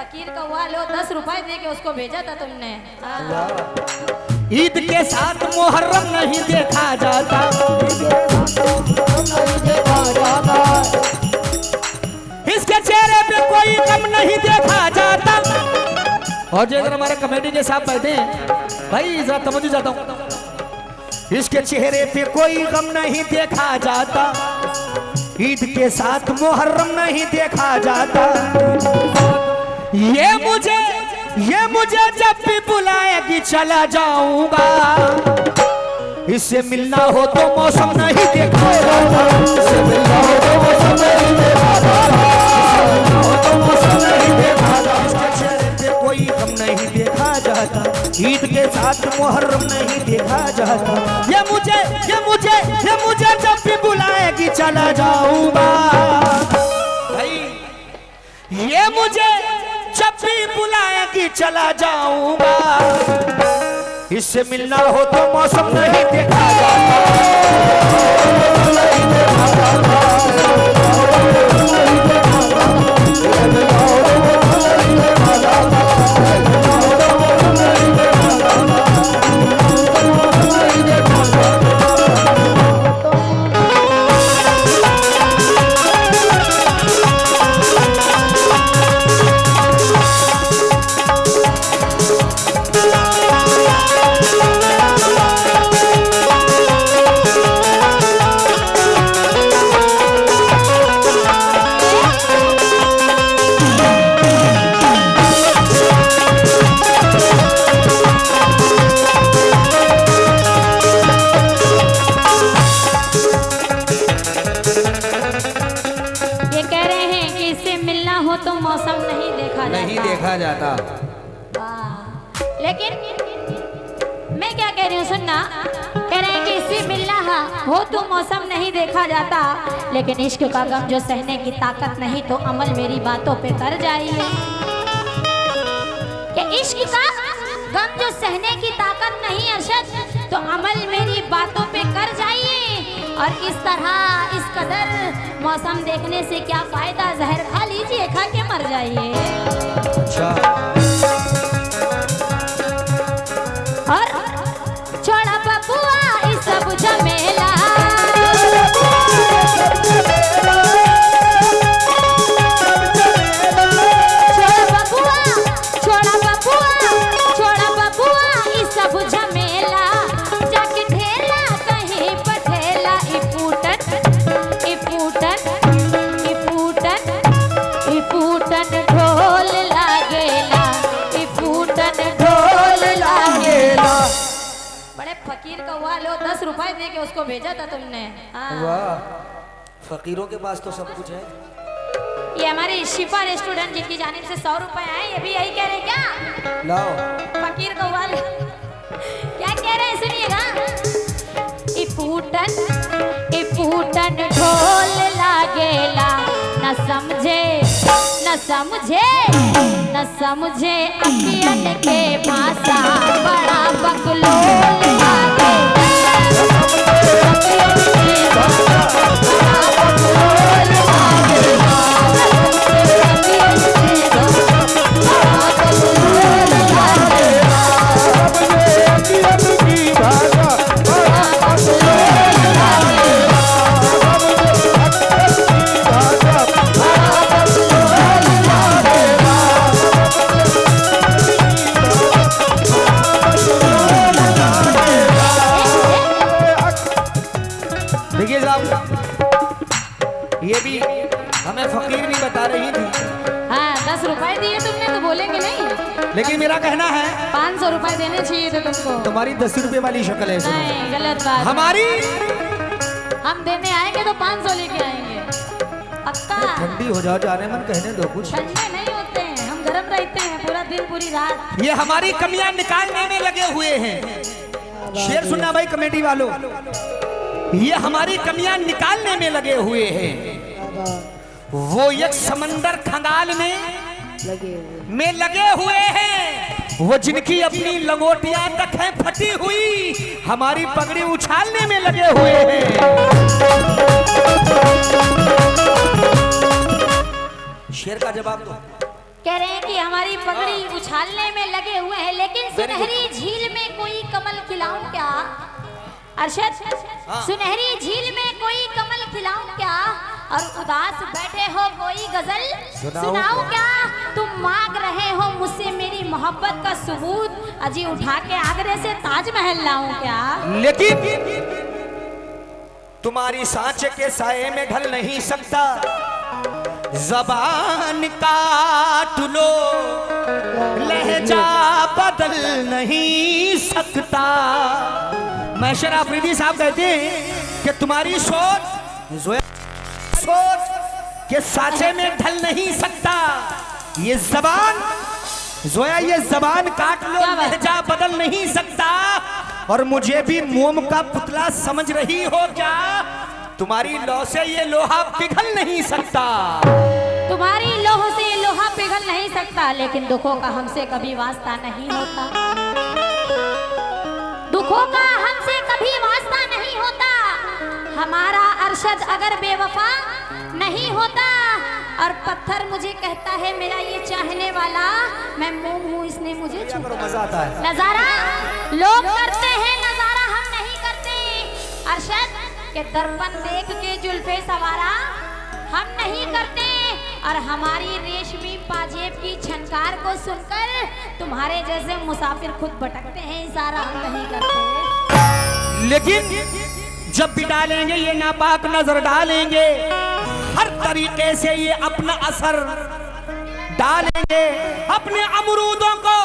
फकीर का हुआ लो 10 रुपए दे के उसको भेजा था तुमने। ईद के साथ मुहर्रम नहीं देखा जाता, इसके चेहरे पे कोई गम नहीं देखा जाता। और जो इधर हमारे कमेटी के साथ बैठे हैं भाई, जरा तवज्जो चाहता हूं, इसके चेहरे पे कोई गम नहीं देखा जाता, ईद के साथ मुहर्रम नहीं देखा जाता। ये मुझे जब भी बुलाएगी चला जाऊंगा, इससे मिलना हो तो मौसम नहीं देखा जाता, इससे मिलना हो तो मौसम नहीं देखा जाता, इसके चेहरे पे कोई गम नहीं देखा जाता, ईद के साथ मुहर्रम नहीं देखा जाता। ये मुझे जब भी बुलाएगी चला जाऊंगा भाई, ये मुझे जब भी बुलाएगी चला जाऊंगा, इससे मिलना हो तो मौसम नहीं देखा जाता, नहीं देखा जाता, देखा जाता। लेकिन मैं क्या कह रही हूँ सुनना, कह रहे हैं कि इससे मिलना हो तो मौसम नहीं देखा जाता, लेकिन इश्क का गम जो सहने की ताकत नहीं तो अमल मेरी बातों पे कर जाइए। कि इश्क का गम जो सहने की ताकत नहीं अरशद, तो अमल मेरी बातों पे कर जाइए। और इस तरह इस कदर मौसम देखने से क्या फायदा, जहर खा लीजिए, खा के मर जाइए। और छोड़ा बबुआ इस सब झमेला, छोड़ा बबुआ इस सब झमेला, जाके ढेला कहीं पठेला, इपूटन ढोल लागेला, इपूटन ढोल लागेला। बड़े फकीर का हुआ लो 10 रुपए दे के उसको भेजा था तुमने। वाह, फकीरों के पास तो सब कुछ है। ये हमारे शिफा रेस्टोरेंट जिनकी जानिब से 100 रुपए आए, ये भी यही कह रहे क्या? लाओ फकीर का हुआ क्या कह रहे हैं सुनिएगा। इपूटन ढोल लागेला, न समझे अखियन के भाषा, बड़ा बकलोल लागेला, ये भी हमें फकीर भी बता रही थी। हाँ 10 रुपए दिए तुमने तो बोलेंगे नहीं, लेकिन मेरा कहना है 500 रुपए देने चाहिए थे तुमको। तुम्हारी 10 रुपए वाली शक्ल है। नहीं गलत बात। हमारी हम देने आएंगे तो 500 लेके आएंगे पक्का। ठंडी हो जाओ, जाने मन कहने दो कुछ। ठंडे नहीं होते हैं, हम गर्म रहते हैं पूरा दिन पूरी रात। ये हमारी कमियां निकालने में लगे हुए हैं। शेर सुनना भाई कमेटी वालों, ये हमारी कमियां निकालने में लगे हुए हैं। वो एक समंदर खंगाल में लगे हुए हैं, वो जिनकी अपनी लंगोटियां तक है फटी हुई, हमारी पगड़ी उछालने में लगे हुए हैं। शेर का जवाब दो। कह रहे हैं कि हमारी पगड़ी उछालने में लगे हुए हैं, लेकिन सुनहरी झील में कोई कमल खिलाऊं क्या? अरशद, सुनहरी झील में कोई कमल खिलाऊं क्या? और उदास बैठे हो कोई गजल सुनाऊं क्या? तुम मांग रहे हो मुझसे मेरी मोहब्बत का सबूत, अजी उठा के आगरे से ताजमहल लाऊं क्या? लेकिन तुम्हारी सांच के साये में ढल नहीं सकता, जबान काट लो लहजा बदल नहीं सकता। महशर आफरीदी साहब कहते हैं कि तुम्हारी सोच सोच के सांचे में ढल नहीं सकता, ये जबान जोया ये जबान काट लो लहजा बदल नहीं सकता। और मुझे भी मोम का पुतला समझ रही हो क्या? तुम्हारी लौ से ये लोहा पिघल नहीं सकता। तुम्हारी लोह से ये लोहा पिघल नहीं सकता, लेकिन दुखों का हमसे कभी वास्ता नहीं होता। दुखों का हमसे कभी वास्ता नहीं होता। हमारा अरशद अगर बेवफा नहीं होता, और पत्थर मुझे कहता है मेरा ये चाहने वाला, मैं मोम हूँ इसने मुझे छुआ। मजा आता है। नजारा लोग करते हैं, नजारा हम नहीं करते। अरशद के दर्पण देख के जुल्फे सवारा हम नहीं करते, और हमारी रेशमी पाजेब की छनकार को सुनकर तुम्हारे जैसे मुसाफिर खुद भटकते हैं, इशारा हम नहीं करते। लेकिन जब भी डालेंगे ये नापाक नजर डालेंगे, हर तरीके से ये अपना असर डालेंगे। अपने अमरूदों को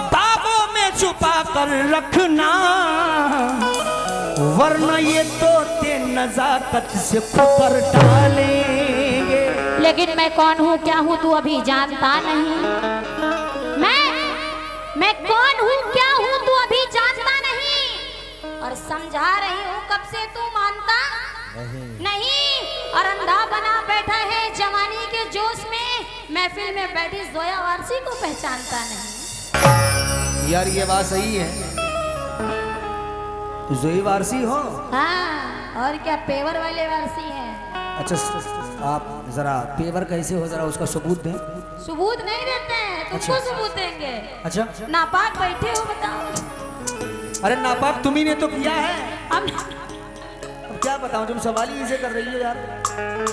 बागों में छुपा कर रखना, वरना ये तोते नजाकत से कुकर डालेंगे। लेकिन मैं कौन हूँ क्या हूँ तू अभी जानता नहीं। मैं कौन हूँ क्या हूँ तू अभी जानता नहीं, और समझा रही हूँ कब से तू मानता नहीं। और अंधा बना बैठा है जवानी के जोश में, महफिल में बैठी जोया वारसी को पहचानता नहीं। यार ये बात सही है, जोई वारसी हो? हाँ, और क्या पेवर वाले वारसी हैं। अच्छा, आप जरा पेवर कैसे हो, जरा उसका सबूत दें। सबूत नहीं देते हैं, तुमको अच्छा। सबूत देंगे। अच्छा, नापाक बैठे हो, बताओ। अरे नापाक तुम्ही ने तो किया है, अब क्या बताऊं, तुम सवाल ही इसे कर रही हो यार।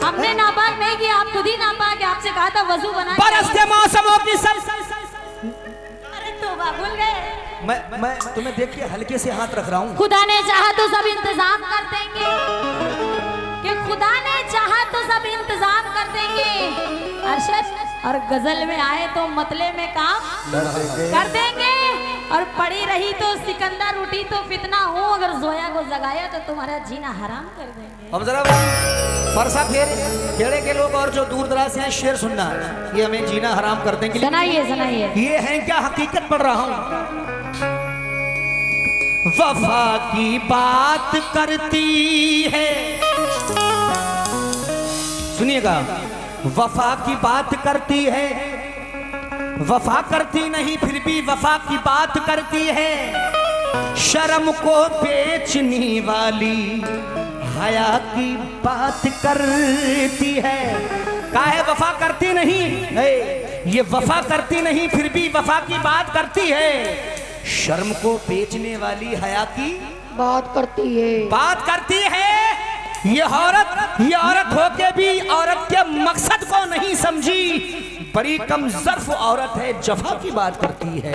हमने नापाक नहीं किया, आप खुद ही नापाक है। आपसे कहा था वजू बना। बरसते मौसमों की अरे तौबा, भूल गए। मैं तुम्हें देख के हल्के से हाथ रख रहा हूँ। खुदा ने चाहा तो सब इंतजाम कर देंगे, कि खुदा ने चाहा तो सब इंतजाम कर देंगे। अरशद, और गजल में आए तो मतले में काम कर देंगे, और पड़ी रही तो सिकंदर, उठी तो फितना हो। अगर जोया को जगाया तो तुम्हारा जीना हराम कर देंगे। अब जरा परसा खेड़े के लोग और जो दूर दराज से हैं, शेर सुनना, ये हमें जीना हराम कर देंगे। सुनाइए सुनाइए। ये है क्या हकीकत पढ़ रहा हूँ। वफा की बात करती है, सुनिएगा, वफा की बात करती है, वफा करती नहीं फिर भी वफा की बात करती है। शर्म को बेचने वाली हया की बात करती है। काहे वफा करती नहीं है, ये वफा करती नहीं फिर भी वफा की बात करती है। शर्म को बेचने वाली हया की बात करती है। ये औरत होके भी औरत के मकसद को नहीं समझी। बड़ी कमजर्फ औरत है, जफा की बात करती है।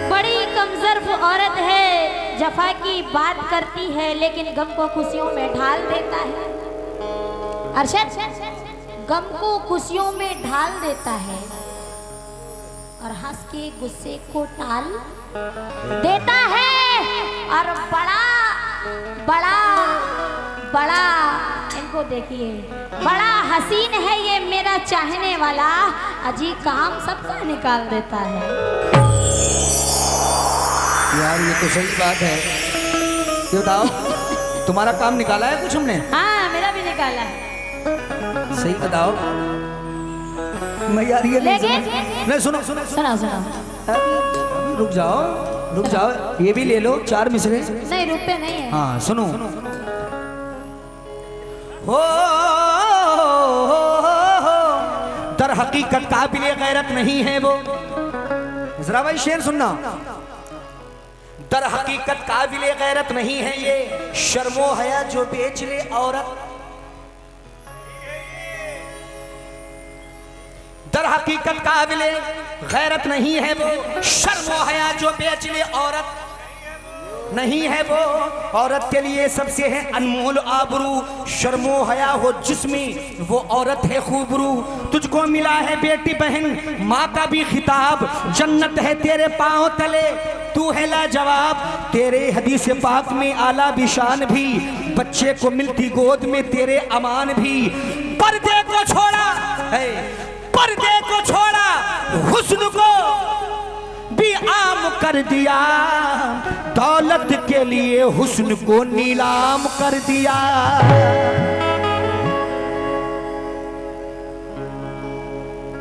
बड़ी कमजर्फ औरत है, जफा की बात करती है, लेकिन गम को खुशियों में ढाल देता है। अरशद, गम को खुशियों में ढाल देता है, और हंस के गुस्से को टाल देता है। और बड़ा इनको देखिए, बड़ा हसीन है ये मेरा चाहने वाला, अजी काम सबका निकाल देता है। यार ये तो सही बात है। ये बताओ, तुम्हारा काम निकाला है कुछ हमने? हाँ, मेरा भी निकाला है। सही बताओ। मैं यार ये लेकिन नहीं सुनो। रुक जाओ, ये भी ले लो, 4 मिसरे। नहीं, रुकते नहीं है। हाँ सुनो। दर हकीकत काबिले गैरत नहीं है वो। जरा भाई शेर सुनना। दर हकीकत काबिले गैरत नहीं है ये, शर्मो हया जो बेच ले औरत। दर हकीकत काबिले गैरत नहीं है वो, शर्मो हया जो बेच ले औरत। नहीं है वो औरत के लिए सबसे है अनमोल आबरू, शर्मो हया हो जिसमें वो औरत है खूबरू। तुझको मिला है बेटी बहन माँ का भी खिताब, जन्नत है तेरे पांव तले तू है लाजवाब। तेरे हदीस पाक में आला बिशान भी, बच्चे को मिलती गोद में तेरे अमान भी। पर्दे को छोड़ा है, पर्दे को छोड़ा, हुस्न को भी आम कर दिया, दौलत के लिए हुस्न को नीलाम कर दिया।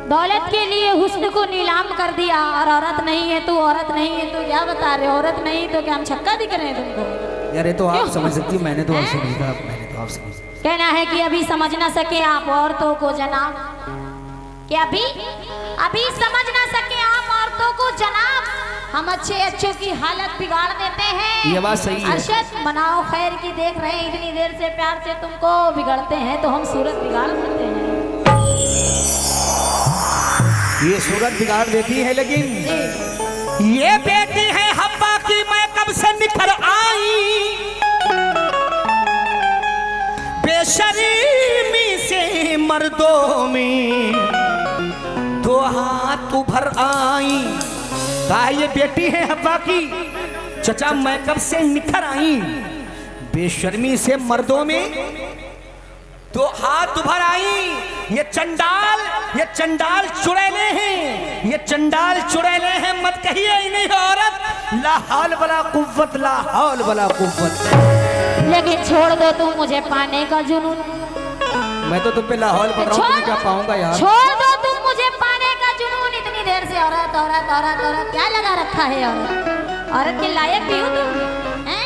दौलत के लिए हुस्न को नीलाम कर दिया। और औरत नहीं है तू, औरत नहीं है तू, क्या बता रहे हो? औरत नहीं तो क्या हम छक्का दिख रहे हैं तुमको? यार ये तो आप समझ सकती, मैंने तो आप समझ था, मैंने तो आप समझ। कहना है कि अभी समझ ना सके आप औरतों को जनाब, कि अभी समझ ना सके आप औरतों को जनाब, हम अच्छे अच्छों की हालत बिगाड़ देते हैं। ये बात सही है। अरशद मनाओ खैर की, देख रहे हैं इतनी देर से प्यार से तुमको बिगड़ते हैं तो हम सूरत बिगाड़ देते हैं। ये सूरत बिगाड़ देती है, लेकिन ये बेटी है हब्बा की, मैं कब से निखर आई, बेशर्मी से मर्दों में दो हाथ उभर आई। कहा ये बेटी है हब्बा की, चचा मैं कब से निखर आई, बेशर्मी से मर्दों में दो हाथ उभर आई। ये चंडाल चुड़ैले हैं, ये चंडाल चुड़ैले हैं, मत कहिए इन्हीं औरत। ला हौल वला कुव्वत, ला हौल वला कुव्वत। लेकिन छोड़ दो तुम मुझे पाने का जुनून, मैं तो तुम पे लाहौल पड़ रहा हूँ, क्या पाऊंगा यार। छोड़ दो तुम मुझे पाने का जुनून, इतनी देर से औरत औरत औरत औरत क्या लगा रखा है? औरत के लायक भी हो तुम, हैं?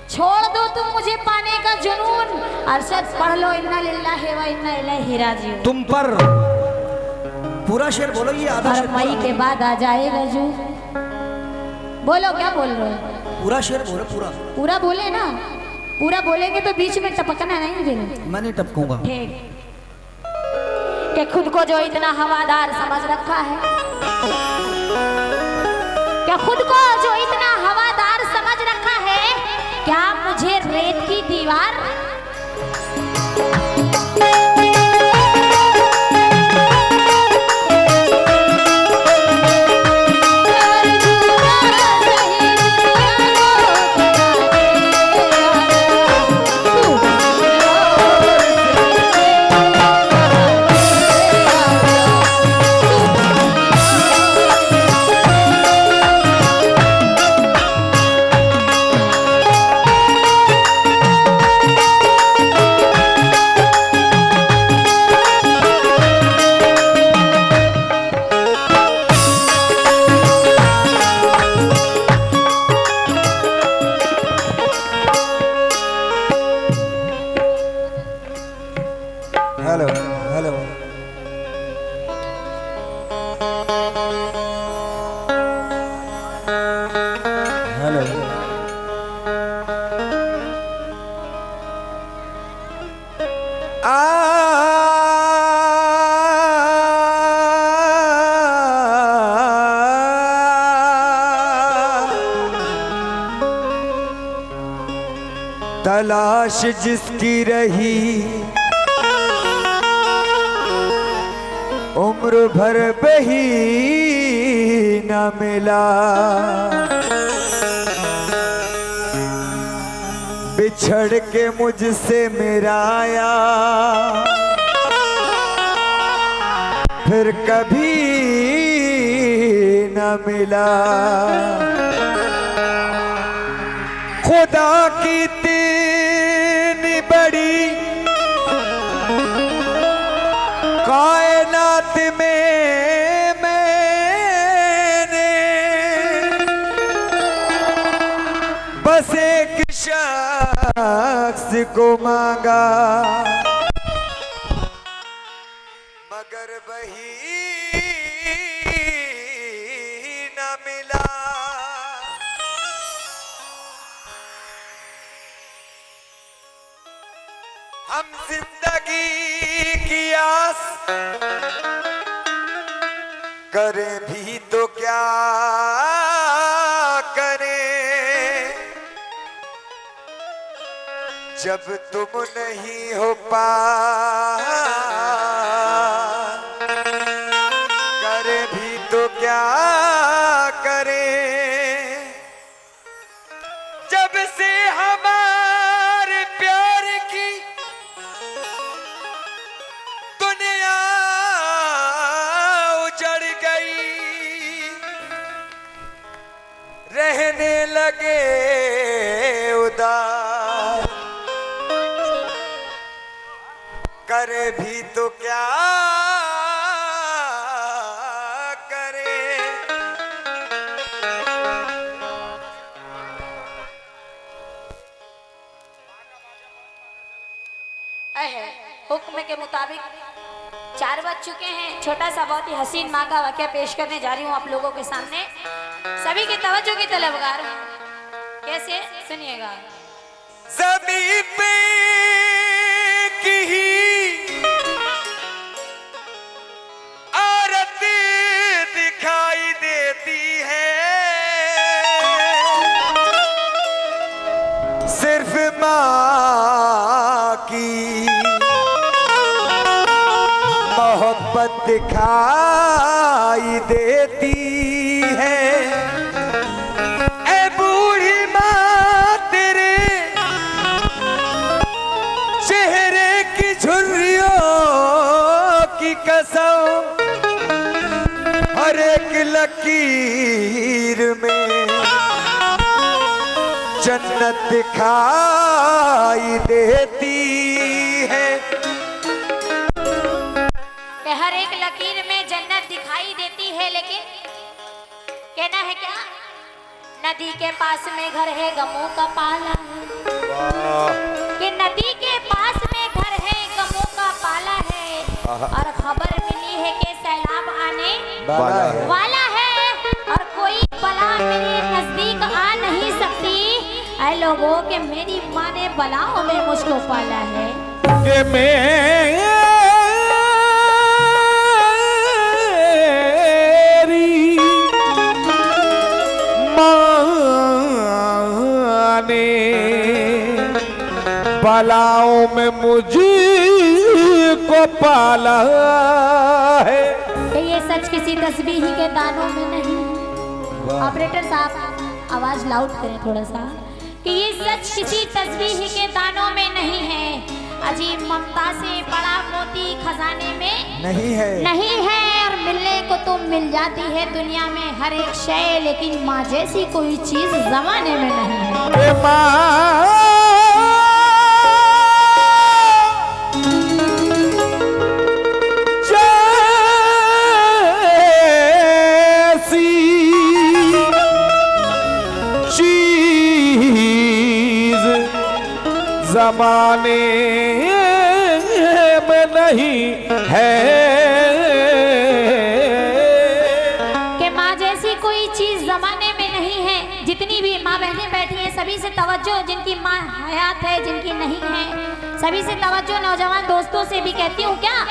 छोड़ दो तुम मुझे पाने का जुनून। अरशद पढ़ लो इन्ना लिल्लाहि व इन्ना इलैहि राजिऊन। तुम पर पूरा शेर बोलो, ये आधा शेर मई के बाद आ जाएगा जू। बोलो क्या बोल रहे हो? पूरा शेर बोलो, पूरा पूरा बोले ना, पूरा बोलेंगे तो बीच में टपकना नहीं देना। मैं नहीं टपकूंगा। ठीक कि खुद को जो इतना हवादार समझ रखा है, क्या खुद को जो इतना हवादार समझ रखा है, क्या मुझे रेत की दीवार तलाश जिसकी रही उम्र भर बही न मिला, बिछड़ के मुझसे मिलाया फिर कभी न मिला। खुदा की तीन बड़ी कायनात में मैंने बस एक शख्स को मांगा, मगर वही न मिला। हम जिंदगी की आस करें भी तो क्या करें, जब तुम नहीं हो करे भी तो क्या करें। जब से हमारे प्यार की दुनिया उजड़ गई, रहने लगे उदास, करे भी तो क्या करे। हुक्म के मुताबिक 4 बज चुके हैं। छोटा सा बहुत ही हसीन माँ का वाक्य पेश करने जा रही हूँ आप लोगों के सामने। सभी की तवज्जो की तलबगार हूँ। कैसे सुनिएगा। ज़मीं पे की ही औरत दिखाई देती है, सिर्फ माँ की मोहब्बत दिखाई देती है। ए बूढ़ी माँ तेरे चेहरे की झुर्रियों की कसम, हर एक लकीर में जन्नत दिखाई देती है। कि हर एक लकीर में जन्नत दिखाई देती है, लेकिन कहना है क्या? नदी के पास में घर है गमों का पाला है, कि नदी के पास में घर है गमों का पाला है, और खबर मिली है कि सैलाब आने वाला है, और कोई बला मेरे नजदीक आ नहीं सकती। ऐ लोगों के मेरी माँ ने बलाओं में मुझको पाला है। कि मेरी माँ ने बलाओं में मुझको पाला है। कि ये सच किसी तस्बीह के दानों में नहीं। ऑपरेटर साहब आवाज लाउड करें थोड़ा सा। कि ये सच किसी तस्बीह के दानों में नहीं है, अजीब ममता से बड़ा मोती खजाने में नहीं है। और मिलने को तो मिल जाती है दुनिया में हर एक शय, लेकिन माँ जैसी कोई चीज जमाने में नहीं है। जमाने में नहीं है, कि माँ जैसी कोई चीज जमाने में नहीं है। जितनी भी माँ बहनें बैठी हैं सभी से तवज्जो, जिनकी माँ हयात है जिनकी नहीं है, सभी से तवज्जो। नौजवान दोस्तों से भी कहती हूँ क्या